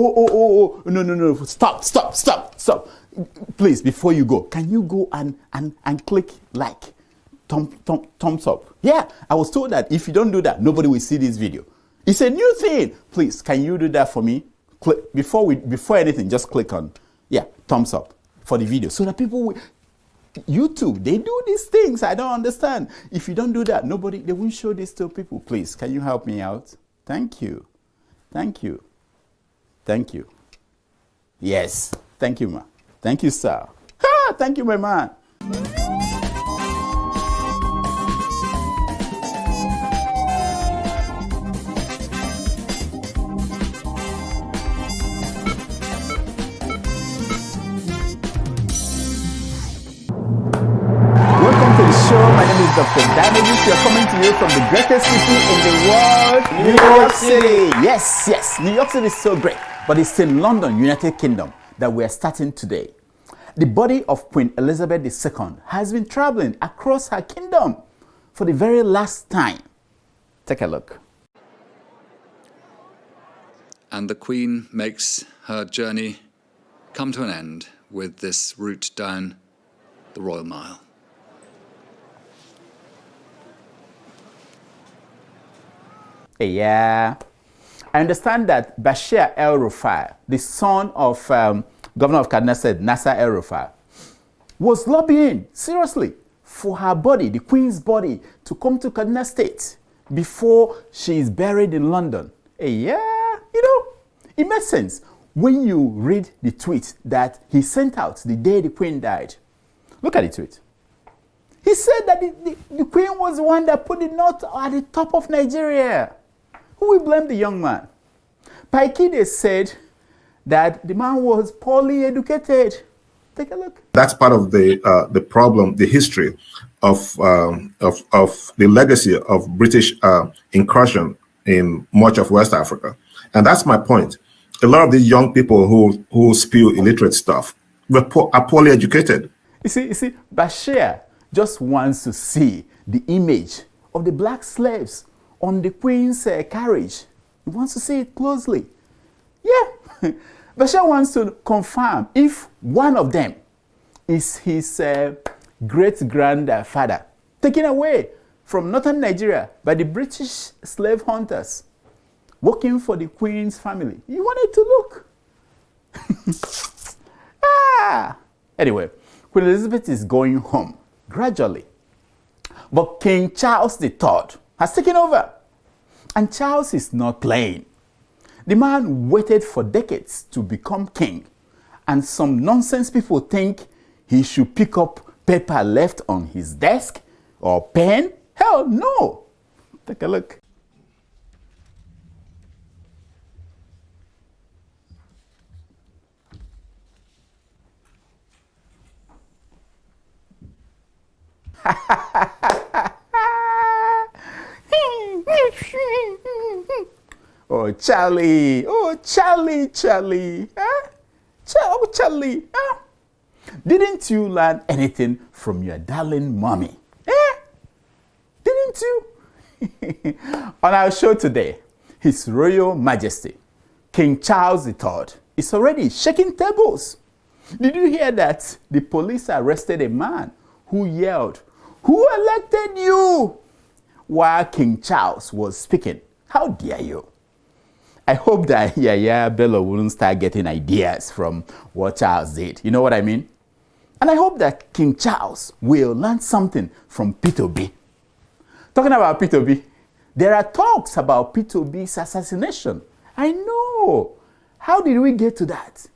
No. Stop. Please, before you go, can you go and click like, thumbs up? Yeah, I was told that if you don't do that, nobody will see this video. It's a new thing. Please, can you do that for me? Click before anything, just click on, thumbs up for the video. So that people will, YouTube, they do these things. I don't understand. If you don't do that, they won't show this to people. Please, can you help me out? Thank you. Yes. Thank you, ma. Thank you, sir. Thank you, my man. My name is Dr. Damages. We are coming to you from the greatest city in the world, New York City. Yes. New York City is so great, but it's in London, United Kingdom, that we are starting today. The body of Queen Elizabeth II has been traveling across her kingdom for the very last time. Take a look. And the Queen makes her journey come to an end with this route down the Royal Mile. Yeah, I understand that Bashir El-Rufai, the son of Governor of Kaduna said Nasser El-Rufai, was lobbying seriously for her body, the Queen's body, to come to Kaduna State before she is buried in London. Yeah, it makes sense when you read the tweet that he sent out the day the Queen died. Look at the tweet. He said that the Queen was the one that put the knot at the top of Nigeria. Who will blame the young man? Paikide said that the man was poorly educated. Take a look. That's part of the problem, the history of the legacy of British incursion in much of West Africa, and that's my point. A lot of these young people who spew illiterate stuff are poorly educated. You see, Bashir just wants to see the image of the black slaves on the Queen's carriage. He wants to see it closely. Yeah. Bashir wants to confirm if one of them is his great-grandfather taken away from northern Nigeria by the British slave hunters working for the Queen's family. He wanted to look. Anyway, Queen Elizabeth is going home gradually. But King Charles III has taken over. And Charles is not playing. The man waited for decades to become king. And some nonsense people think he should pick up paper left on his desk or pen. Hell no. Take a look. Oh, Charlie. Oh, Charlie. Huh? Charlie. Huh? Didn't you learn anything from your darling mommy? Didn't you? On our show today, His Royal Majesty, King Charles III, is already shaking tables. Did you hear that the police arrested a man who yelled, "Who elected you?" while King Charles was speaking? How dare you? I hope that Yaya Bello wouldn't start getting ideas from what Charles did. You know what I mean? And I hope that King Charles will learn something from Peter Obi. Talking about Peter Obi, there are talks about Peter Obi's assassination. I know. How did we get to that?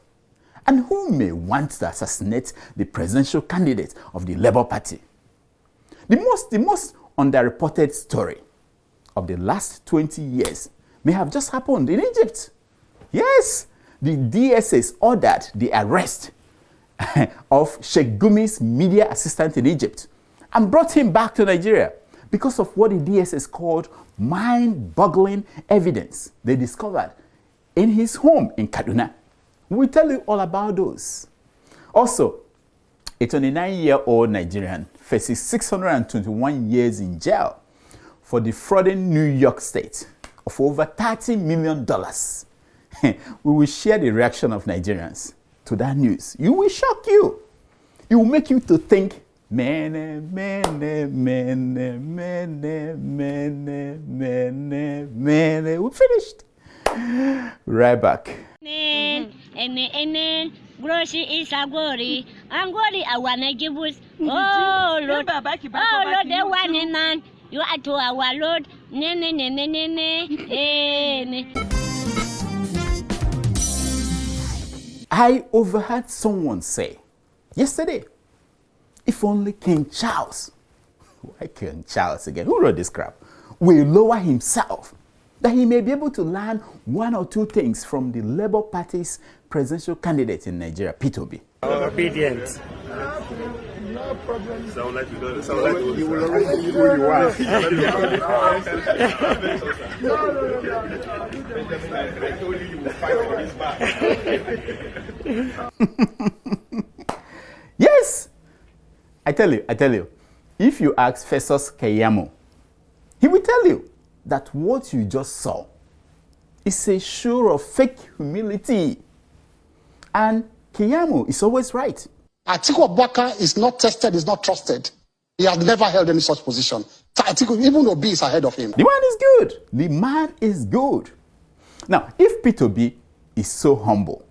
And who may want to assassinate the presidential candidate of the Labour Party? The most underreported story of the last 20 years may have just happened in Egypt. Yes, the DSS ordered the arrest of Sheik Gumi's media assistant in Egypt and brought him back to Nigeria because of what the DSS called mind-boggling evidence they discovered in his home in Kaduna. We'll tell you all about those. Also, a 29-year-old Nigerian faces 621 years in jail for defrauding New York State of over $30 million. we will share the reaction of Nigerians to that news. It will shock you. It will make you to think, mene, mene, mene, mene, mene, mene, mene. We finished. Right back. Grocery is a glory. Angori, I want to give us. Oh, Lord. Oh, Lord, the one in man. You are to our Lord. I overheard someone say yesterday, if only King Charles, why King Charles again? Who wrote this crap? Will lower himself, that he may be able to learn one or two things from the Labour Party's presidential candidate in Nigeria, Peter Obi. Obedient. No problem. Sound like you don't. Sound like you will already know who you are. I told you will fight for this back. Yes, I tell you. If you ask Festus Keyamo, he will tell you that what you just saw is a show of fake humility. And Keyamo is always right. Atiku Abubakar is not tested, is not trusted. He has never held any such position. Atiku, even Obi is ahead of him. The man is good. The man is good. Now, if Peter Obi is so humble,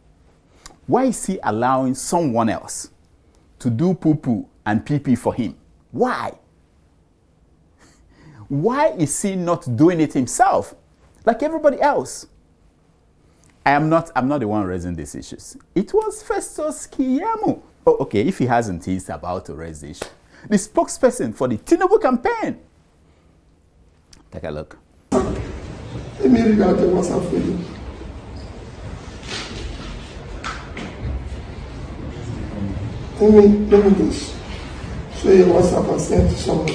why is he allowing someone else to do poo-poo and pee-pee for him? Why? Why is he not doing it himself like everybody else? I'm not the one raising these issues. It was Festus Keyamo. Oh, okay, if he hasn't, he's about to raise the issue. The spokesperson for the Tinubu campaign. Take a look. Let me read out the WhatsApp for you. Let me just show you WhatsApp and send to someone.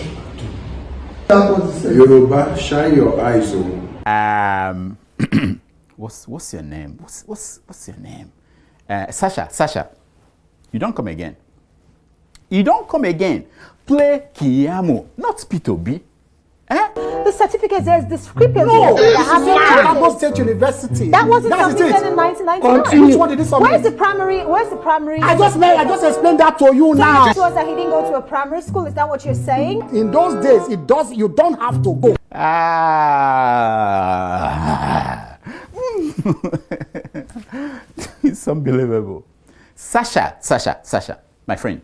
That was the Yoruba, shine your eyes on. What's your name? What's your name? Sasha. You don't come again. Play Keyamo, not Peter Obi. The certificate says the scripture. No, that happened at State University. That wasn't submitted in 1999. Which one did this submit? Where's the primary? I just explained that to you now. So that he didn't go to a primary school. Is that what you're saying? In those days, you don't have to go. It's unbelievable. Sasha, my friend,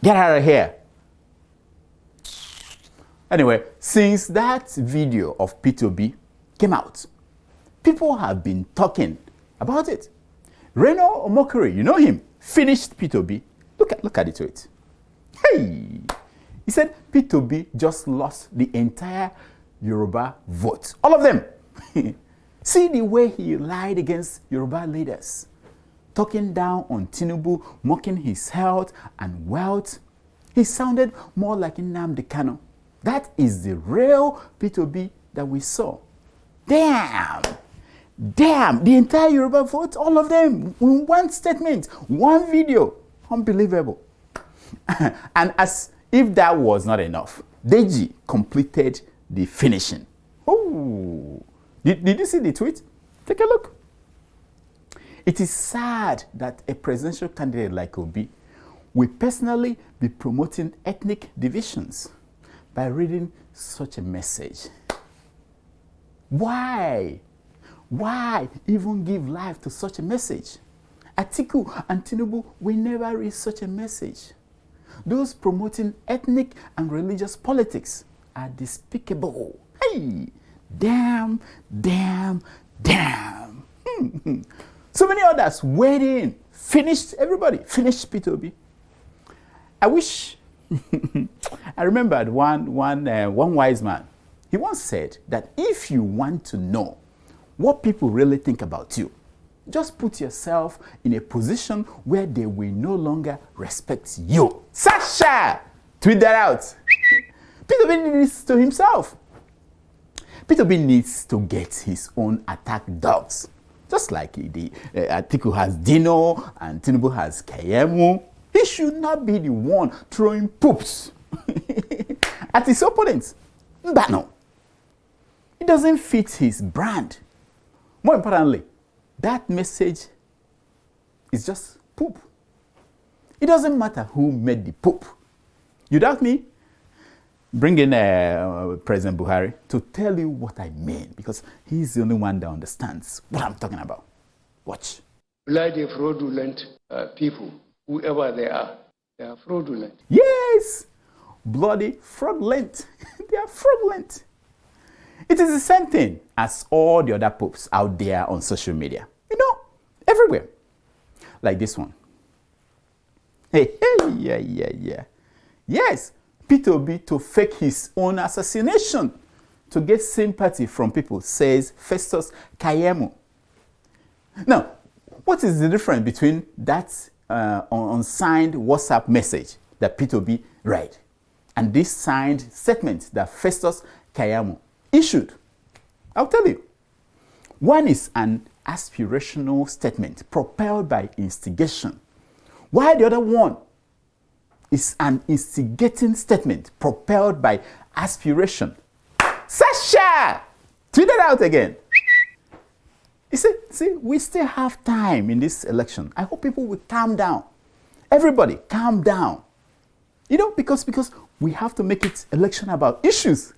get out of here. Anyway, since that video of Peter Obi came out, people have been talking about it. Reno Omokri, you know him, finished Peter Obi. Look at the tweet. Hey! He said Peter Obi just lost the entire Yoruba vote. All of them. See the way he lied against Yoruba leaders. Talking down on Tinubu, mocking his health and wealth. He sounded more like Nnamdi Kanu. That is the real Peter Obi that we saw. Damn, the entire Yoruba vote, all of them, in one statement, one video. Unbelievable. And as if that was not enough, Deji completed the finishing. Oh, did you see the tweet? Take a look. It is sad that a presidential candidate like Obi will personally be promoting ethnic divisions by reading such a message. Why? Why even give life to such a message? Atiku and Tinubu will never read such a message. Those promoting ethnic and religious politics are despicable. Hey, damn. So many others waiting. Finished everybody. Finished Peter Obi. I wish. I remembered one wise man. He once said that if you want to know what people really think about you, just put yourself in a position where they will no longer respect you. Sasha! Tweet that out. Peter Obi needs to himself. Peter Obi needs to get his own attack dogs. Just like Atiku has Dino and Tinubu has Keyamo. He should not be the one throwing poops at his opponents. But no, it doesn't fit his brand. More importantly, that message is just poop. It doesn't matter who made the poop. You doubt me? Bring in President Buhari to tell you what I mean, because he's the only one that understands what I'm talking about. Watch. Bloody fraudulent people, whoever they are fraudulent. Yes, bloody fraudulent. They are fraudulent. It is the same thing as all the other popes out there on social media. You know, everywhere. Like this one. Hey, yeah. Yes, Peter Obi to fake his own assassination to get sympathy from people, says Festus Kayemu. Now, what is the difference between that unsigned WhatsApp message that Peter Obi read and this signed statement that Festus Kayemu issued? I'll tell you. One is an aspirational statement propelled by instigation, while the other one is an instigating statement propelled by aspiration. Sasha! Tweet it out again. You see, we still have time in this election. I hope people will calm down. Everybody, calm down. You know, because we have to make it election about issues.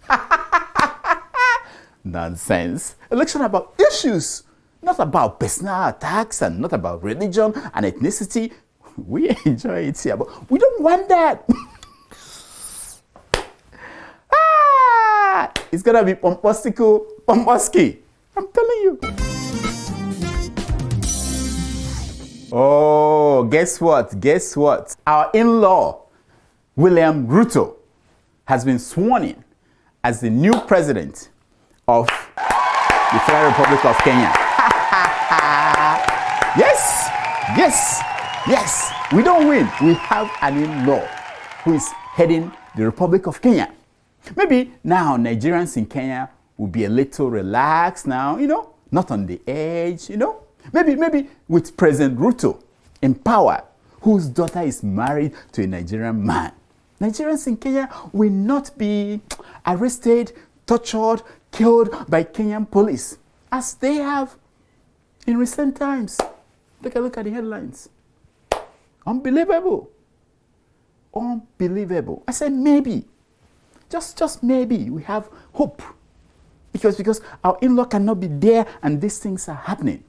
Nonsense. Election about issues, not about personal attacks and not about religion and ethnicity. We enjoy it here, but we don't want that. It's gonna be pomposki. I'm telling you. Oh, guess what? Our in-law, William Ruto, has been sworn in as the new president of the Federal Republic of Kenya. Yes, we don't win. We have an in-law who is heading the Republic of Kenya. Maybe now Nigerians in Kenya will be a little relaxed now, you know, not on the edge, you know. Maybe with President Ruto in power, whose daughter is married to a Nigerian man, Nigerians in Kenya will not be arrested, tortured, killed by Kenyan police, as they have in recent times. Take a look at the headlines. Unbelievable. I said maybe. Just maybe we have hope. Because our in-law cannot be there and these things are happening.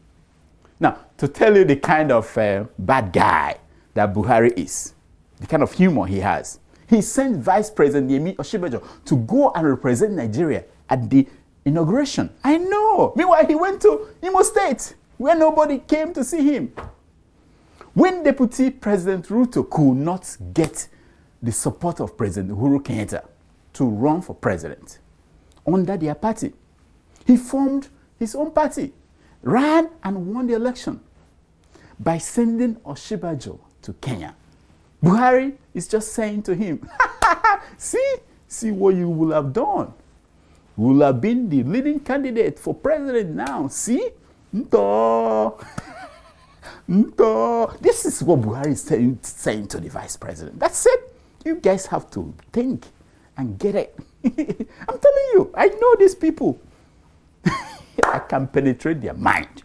Now, to tell you the kind of bad guy that Buhari is, the kind of humor he has, he sent Vice President Yemi Osinbajo to go and represent Nigeria at the inauguration. I know. Meanwhile, he went to Imo State, where nobody came to see him. When Deputy President Ruto could not get the support of President Uhuru Kenyatta to run for president under their party, he formed his own party, ran and won the election by sending Osinbajo to Kenya. Buhari is just saying to him, see what you will have done. You will have been the leading candidate for president now. See? This is what Buhari is saying to the vice president. That's it. You guys have to think and get it. I'm telling you, I know these people. I can penetrate their mind.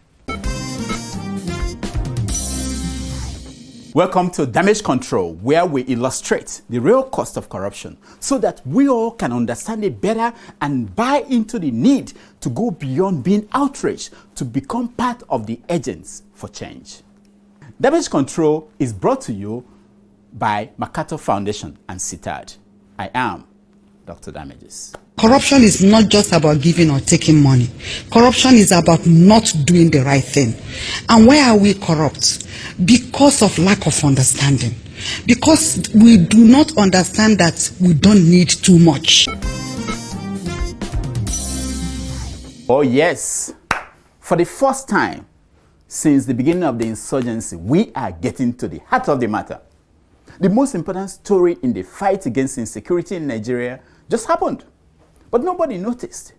Welcome to Damage Control, where we illustrate the real cost of corruption so that we all can understand it better and buy into the need to go beyond being outraged to become part of the agents for change. Damage Control is brought to you by MacArthur Foundation and CITAD. I am Dr. Damages. Corruption is not just about giving or taking money. Corruption is about not doing the right thing. And why are we corrupt? Because of lack of understanding. Because we do not understand that we don't need too much. Oh yes, for the first time since the beginning of the insurgency, we are getting to the heart of the matter. The most important story in the fight against insecurity in Nigeria just happened. But nobody noticed.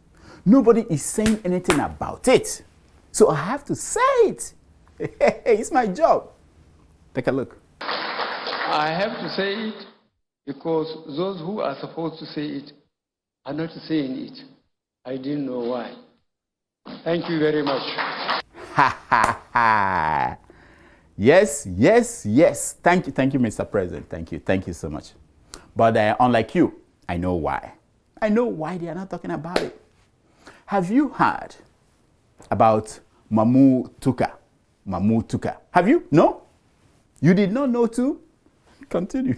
Nobody is saying anything about it. So I have to say it. It's my job. Take a look. I have to say it because those who are supposed to say it are not saying it. I didn't know why. Thank you very much. Yes, yes, yes. Thank you, Mr. President. Thank you so much. But unlike you, I know why. I know why they are not talking about it. Have you heard about Mamu Tuka? Mamu Tuka. Have you? No? You did not know too? Continue.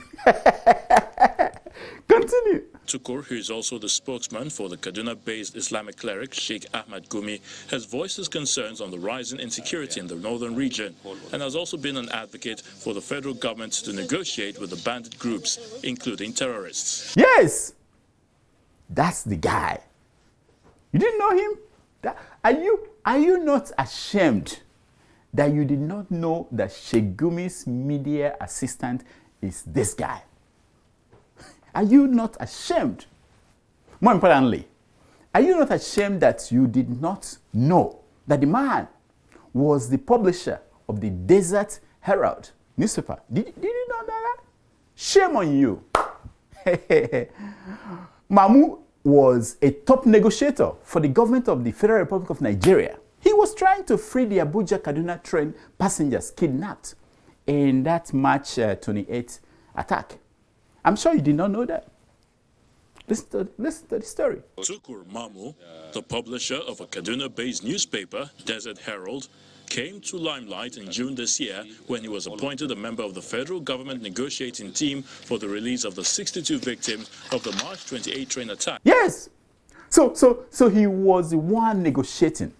Continue. Tukur, who is also the spokesman for the Kaduna-based Islamic cleric Sheik Gumi, has voiced his concerns on the rise in insecurity in the northern region and has also been an advocate for the federal government to negotiate with the bandit groups, including terrorists. Yes! That's the guy. You didn't know him? Are you not ashamed that you did not know that Sheik Gumi's media assistant is this guy? Are you not ashamed? More importantly, are you not ashamed that you did not know that the man was the publisher of the Desert Herald newspaper? Did you know that? Shame on you. Mamu was a top negotiator for the government of the Federal Republic of Nigeria. He was trying to free the Abuja-Kaduna train passengers kidnapped in that March 28th attack. I'm sure you did not know that. Listen to the story. Tukur Mamu, the publisher of a Kaduna-based newspaper, Desert Herald, came to limelight in June this year when he was appointed a member of the federal government negotiating team for the release of the 62 victims of the March 28 train attack. Yes. So he was the one negotiating.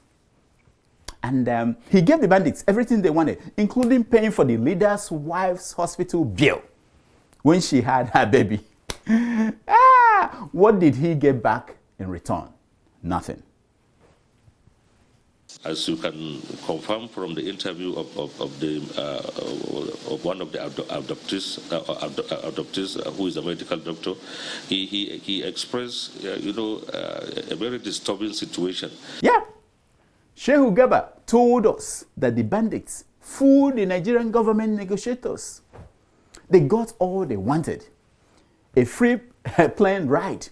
And he gave the bandits everything they wanted, including paying for the leader's wife's hospital bill when she had her baby. What did he get back in return? Nothing. As you can confirm from the interview of one of the adoptees, who is a medical doctor, he expressed, a very disturbing situation. Yeah. Shehu Gaba told us that the bandits fooled the Nigerian government negotiators. They got all they wanted. A free plane ride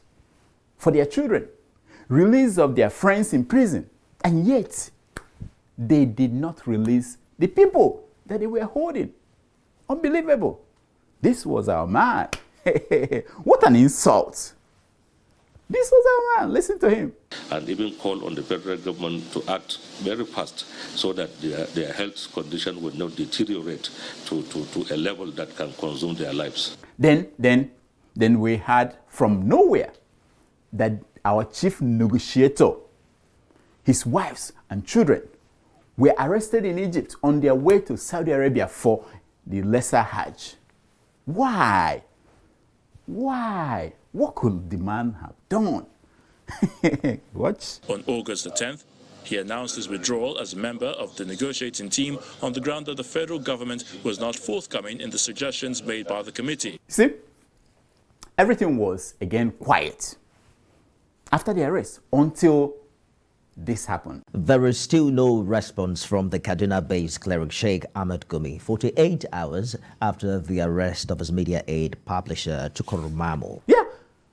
for their children, release of their friends in prison, and yet they did not release the people that they were holding. Unbelievable. This was our man. What an insult. This was our man. Listen to him. And even call on the federal government to act very fast so that their health condition will not deteriorate to a level that can consume their lives. Then we heard from nowhere that our chief negotiator, his wives and children, were arrested in Egypt on their way to Saudi Arabia for the Lesser Hajj. Why? Why? What could the man have done? Watch. On August the 10th, he announced his withdrawal as a member of the negotiating team on the ground that the federal government was not forthcoming in the suggestions made by the committee. See, everything was again quiet after the arrest until this happened. There is still no response from the Kaduna-based cleric Sheik Gumi 48 hours after the arrest of his media aide publisher Tukur Mamu. Yeah,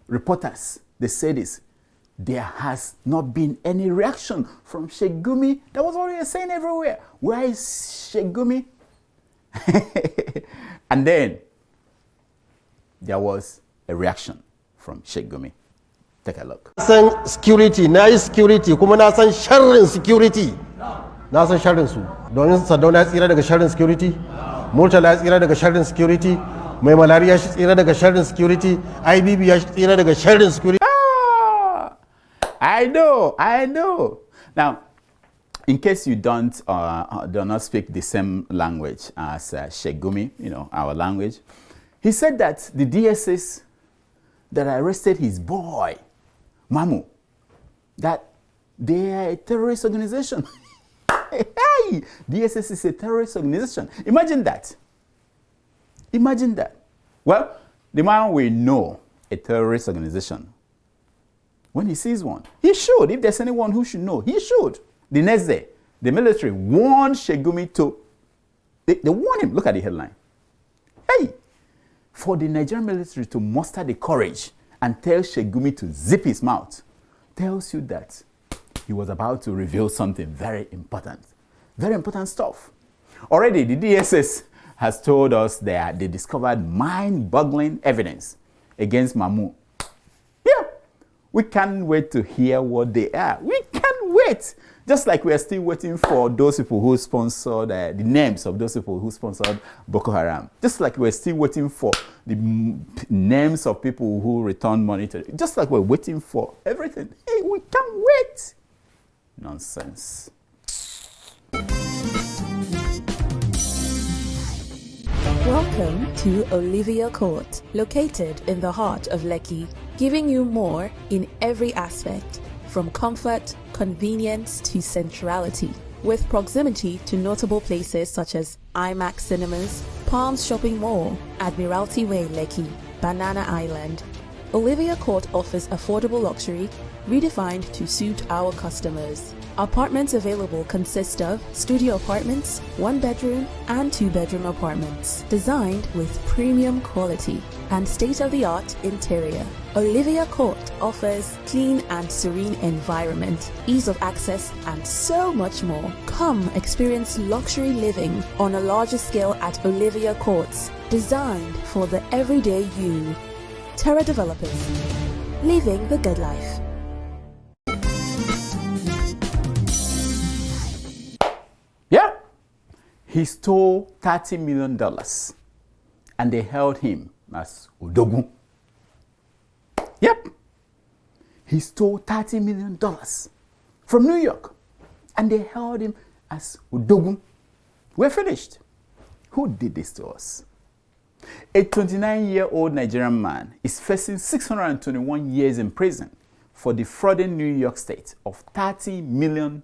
reporters, they say this. There has not been any reaction from Sheik Gumi. That was what we were saying everywhere. Where is Sheik Gumi? And then there was a reaction from Sheik Gumi. Take a look. San security, nice security, kuma na san sharrin security. Na san sharrin su. Domin Sardauna ya tsira daga sharrin security, Murtala ya tsira daga sharrin security, Mai Malari ya tsira daga sharrin security, IBB ya tsira daga sharrin security. I know. Now, in case you do not speak the same language as Sheik Gumi, our language, he said that the DSS that arrested his boy, Mamu, that they are a terrorist organization. Hey, DSS is a terrorist organization. Imagine that. Well, the man will know a terrorist organization when he sees one. He should. If there's anyone who should know, he should. The next day, the military warned Sheik Gumi to, they warned him, look at the headline. Hey, for the Nigerian military to muster the courage and tell Sheik Gumi to zip his mouth, tells you that he was about to reveal something very important. Very important stuff. Already, the DSS has told us that they discovered mind-boggling evidence against Mamu. Yeah, we can't wait to hear what they are. We can't wait. Just like we are still waiting for those people who sponsored, the names of those people who sponsored Boko Haram. Just like we're still waiting for the names of people who returned money to them. Just like we're waiting for everything. Hey, we can't wait. Nonsense. Welcome to Olivia Court, located in the heart of Lekki, giving you more in every aspect, from comfort, convenience to centrality. With proximity to notable places such as IMAX Cinemas, Palms Shopping Mall, Admiralty Way Lekki, Banana Island, Olivia Court offers affordable luxury redefined to suit our customers. Apartments available consist of studio apartments, 1-bedroom and 2-bedroom apartments, designed with premium quality and state-of-the-art interior. Olivia Court offers clean and serene environment, ease of access, and so much more. Come experience luxury living on a larger scale at Olivia Courts, designed for the everyday you. Terra Developers, living the good life. Yeah, he stole $30 million and they held him as Odogun. Yep, he stole $30 million from New York and they held him as Odogun. We're finished. Who did this to us? A 29-year-old Nigerian man is facing 621 years in prison for defrauding New York State of $30 million.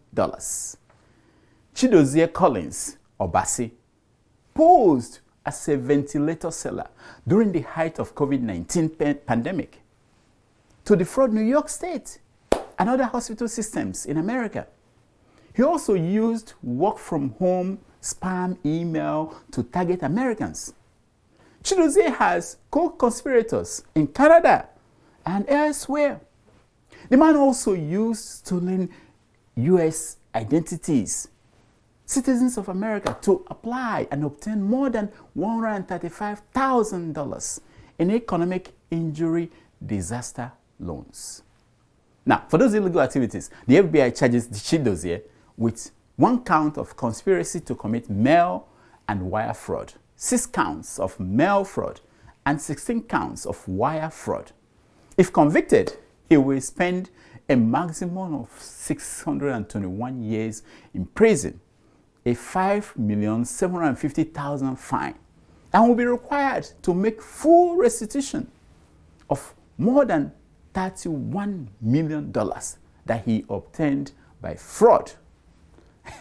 Chidozie Collins Obasi posed as a ventilator seller during the height of COVID-19 pandemic to defraud New York State and other hospital systems in America. He also used work-from-home spam email to target Americans. Chidozie has co-conspirators in Canada and elsewhere. The man also used stolen U.S. identities, citizens of America, to apply and obtain more than $135,000 in economic injury disaster loans. Now, for those illegal activities, the FBI charges Chidozie with 1 count of conspiracy to commit mail and wire fraud, 6 counts of mail fraud, and 16 counts of wire fraud. If convicted, he will spend a maximum of 621 years in prison, a $5,750,000 fine, and will be required to make full restitution of more than $31 million that he obtained by fraud.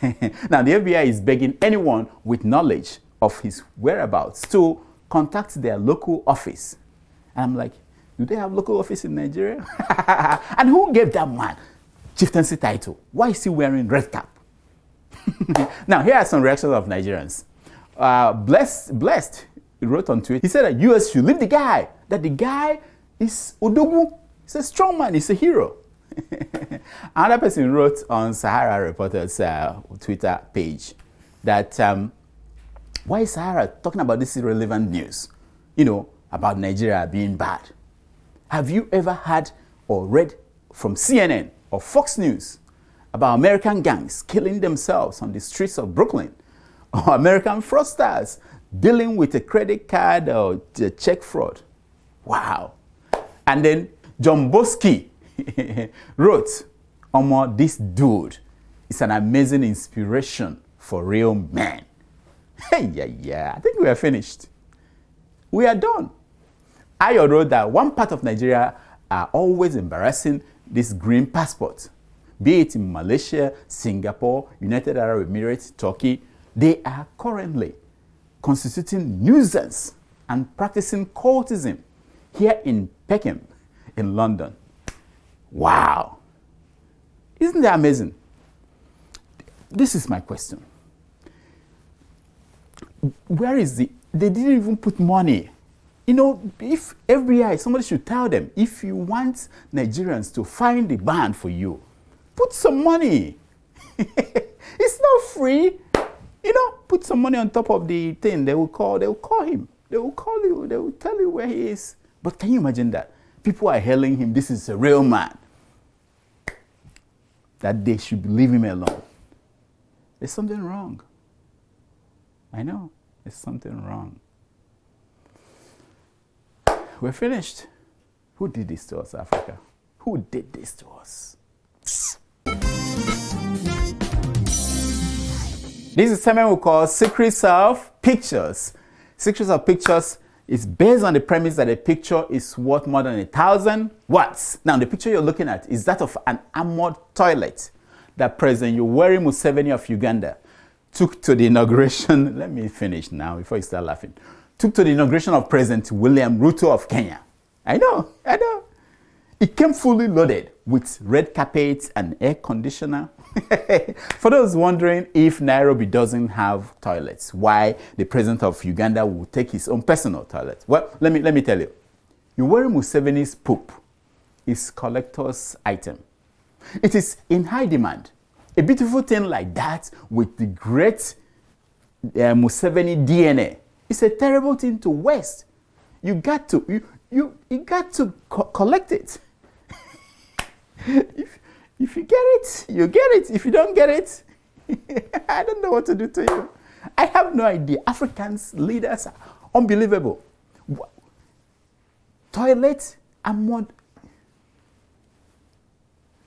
Now, the FBI is begging anyone with knowledge of his whereabouts to contact their local office. And I'm like, do they have local office in Nigeria? And who gave that man chieftaincy title? Why is he wearing red cap? Now, here are some reactions of Nigerians. Blessed wrote on Twitter, he said that US should leave the guy, that the guy is Odogu. He's a strong man, he's a hero. Another person wrote on Sahara Reporter's Twitter page that why is Sahara talking about this irrelevant news, about Nigeria being bad? Have you ever heard or read from CNN or Fox News about American gangs killing themselves on the streets of Brooklyn, or American fraudsters dealing with a credit card or check fraud? Wow. And then John Boski wrote, Omo, this dude is an amazing inspiration for real men. Hey, yeah, I think we are finished. We are done. Ayo wrote that one part of Nigeria are always embarrassing this green passport. Be it in Malaysia, Singapore, United Arab Emirates, Turkey, they are currently constituting nuisance and practicing cultism here in Peckham, in London. Wow. Isn't that amazing? This is my question. Where is they didn't even put money. If FBI, somebody should tell them, if you want Nigerians to find the band for you, put some money. It's not free. You know, put some money on top of the thing. They will call him. They will call you. They will tell you where he is. But can you imagine that? People are hailing him. This is a real man. That they should leave him alone. There's something wrong. I know. There's something wrong. We're finished. Who did this to us, Africa? Who did this to us? This is something we call Secrets of Pictures. Secrets of Pictures is based on the premise that a picture is worth more than 1,000 words. Now, the picture you're looking at is that of an armored toilet that President Yoweri Museveni of Uganda took to the inauguration. Let me finish now before you start laughing. Took to the inauguration of President William Ruto of Kenya. I know. It came fully loaded with red carpets and air conditioner. For those wondering if Nairobi doesn't have toilets, why the president of Uganda will take his own personal toilet? Well, let me tell you. Yoweri Museveni's poop is collector's item. It is in high demand. A beautiful thing like that with the great Museveni DNA. It's a terrible thing to waste. You got to collect it. If you get it, you get it. If you don't get it, I don't know what to do to you. I have no idea. Africans, leaders are unbelievable. Toilet, I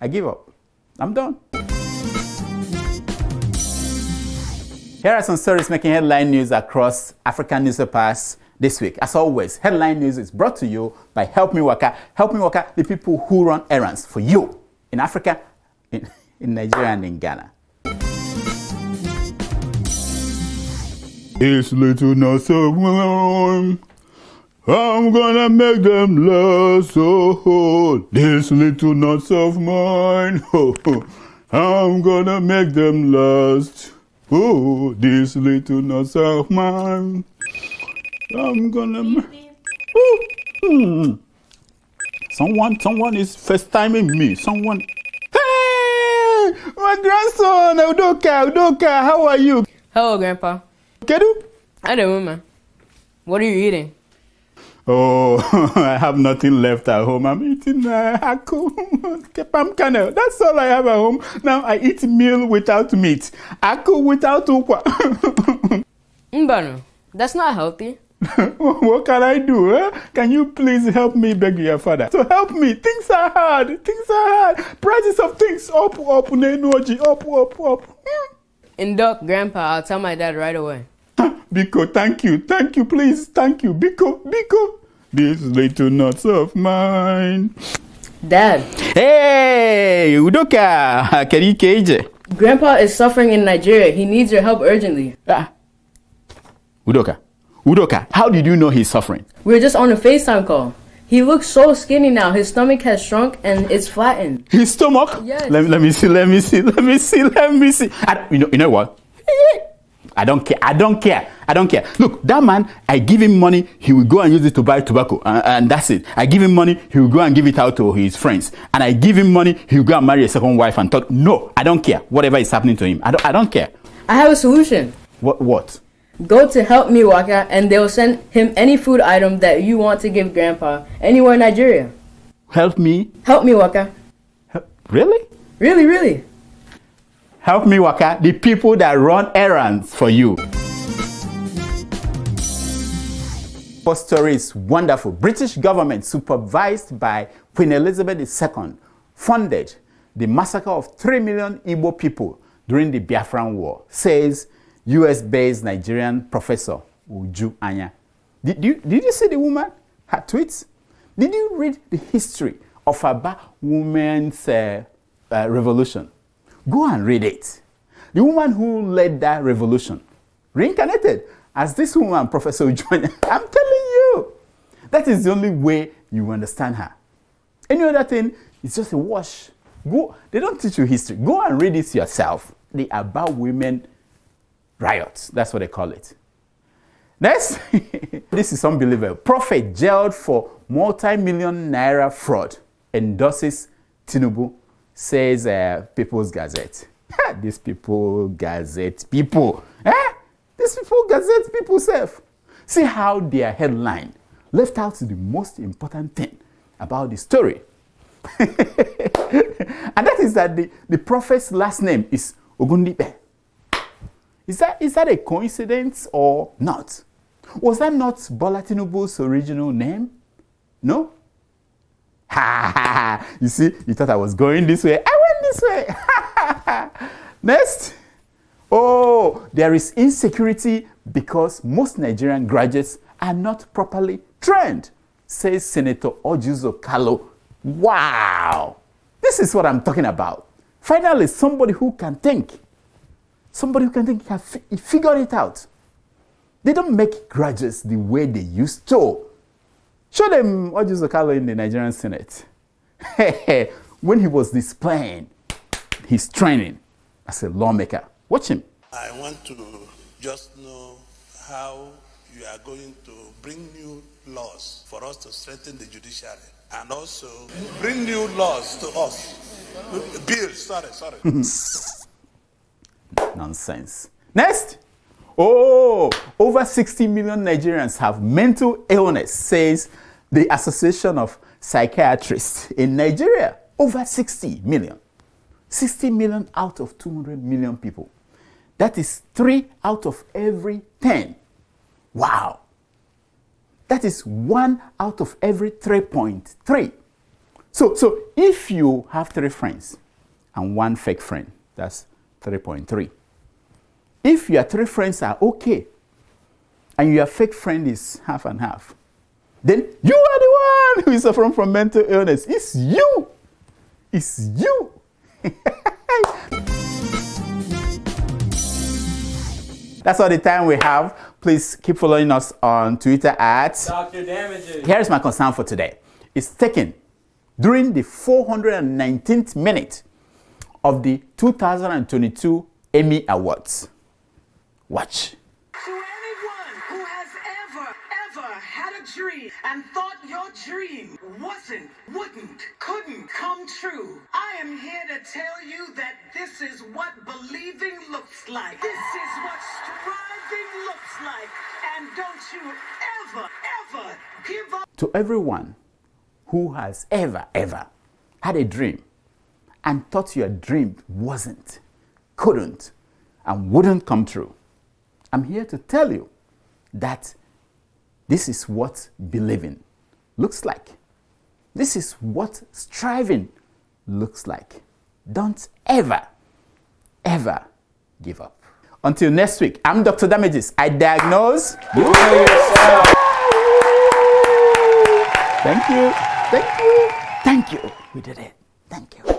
give up. I'm done. Here are some stories making headline news across African newspapers this week. As always, headline news is brought to you by Help Me Waka. Help Me Waka, the people who run errands for you in Africa, in Nigeria, and in Ghana. This little nuts of mine, I'm gonna make them last. Oh, this little nuts of mine, I'm gonna make them last. Oh, this little nuts of mine, I'm gonna. Someone is first timing me. Someone. Hey, my grandson, Udoka, how are you? Hello, Grandpa. Kedu? I don't know, man. What are you eating? Oh, I have nothing left at home. I'm eating aku, palm kernel. That's all I have at home. Now I eat meal without meat. Aku without ukwa. Mbano, that's not healthy. What can I do? Eh? Can you please help me beg your father? So help me. Things are hard. Prices of things up, energy up. In duck, Grandpa, I'll tell my dad right away. Biko, thank you, please, thank you. Biko. These little nuts of mine. Dad. Hey, Udoka, Kerikeje. Grandpa is suffering in Nigeria. He needs your help urgently. Udoka, how did you know he's suffering? We were just on a FaceTime call. He looks so skinny now. His stomach has shrunk and it's flattened. His stomach? Yes. Let me see. You know what? I don't care. Look, that man, I give him money, he will go and use it to buy tobacco, and that's it. I give him money, he will go and give it out to his friends. And I give him money, he will go and marry a second wife and talk. No, I don't care. Whatever is happening to him, I don't care. I have a solution. What? Go to Help Me Waka and they'll send him any food item that you want to give Grandpa anywhere in Nigeria. Help Me Waka. Really? Really. Help Me Waka, the people that run errands for you. First story is wonderful. British government, supervised by Queen Elizabeth II, funded the massacre of 3 million Igbo people during the Biafran War, says US-based Nigerian professor Uju Anya. Did you see the woman? Her tweets? Did you read the history of Aba women's revolution? Go and read it. The woman who led that revolution reincarnated as this woman, Professor Uju Anya. I'm telling you, that is the only way you understand her. Any other thing is just a wash. Go. They don't teach you history. Go and read it yourself. The Aba women riots. That's what they call it. Next, this is unbelievable. Prophet jailed for multi-million naira fraud endorses Tinubu, says People's Gazette. These people, Gazette people. These people, Gazette people, self. See how their headline left out the most important thing about the story. And that is that the prophet's last name is Ogundipe. Is that a coincidence or not? Was that not Bola Tinubu's original name? No? You see, you thought I was going this way. I went this way. Next. Oh, there is insecurity because most Nigerian graduates are not properly trained, says Senator Ojuzo Kalo. Wow. This is what I'm talking about. Finally, somebody who can think. Somebody who can think, can figure it out. They don't make graduates the way they used to. Show them Ojuzo Kalo in the Nigerian Senate. When he was displaying his training as a lawmaker. Watch him. I want to just know how you are going to bring new laws for us to strengthen the judiciary and also bring new laws to us. Bills, sorry. Nonsense. Next. Oh, over 60 million Nigerians have mental illness, says the Association of Psychiatrists in Nigeria. Over 60 million. 60 million out of 200 million people. That is 3 out of every 10. Wow. That is 1 out of every 3.3. So if you have 3 friends and 1 fake friend, that's 3.3. If your 3 friends are okay and your fake friend is half and half, then you are the one who is suffering from mental illness. It's you. It's you. That's all the time we have. Please keep following us on Twitter at Dr. Damages. Here's my concern for today. It's taken during the 419th minute of the 2022 Emmy Awards. Watch. To anyone who has ever had a dream and thought your dream wouldn't, couldn't come true, I am here to tell you that this is what believing looks like. This is what striving looks like. And don't you ever give up. To everyone who has ever had a dream and thought your dream wasn't, couldn't, and wouldn't come true, I'm here to tell you that this is what believing looks like. This is what striving looks like. Don't ever give up. Until next week, I'm Dr. Damages. I diagnose. You know yourself. Thank you. We did it. Thank you.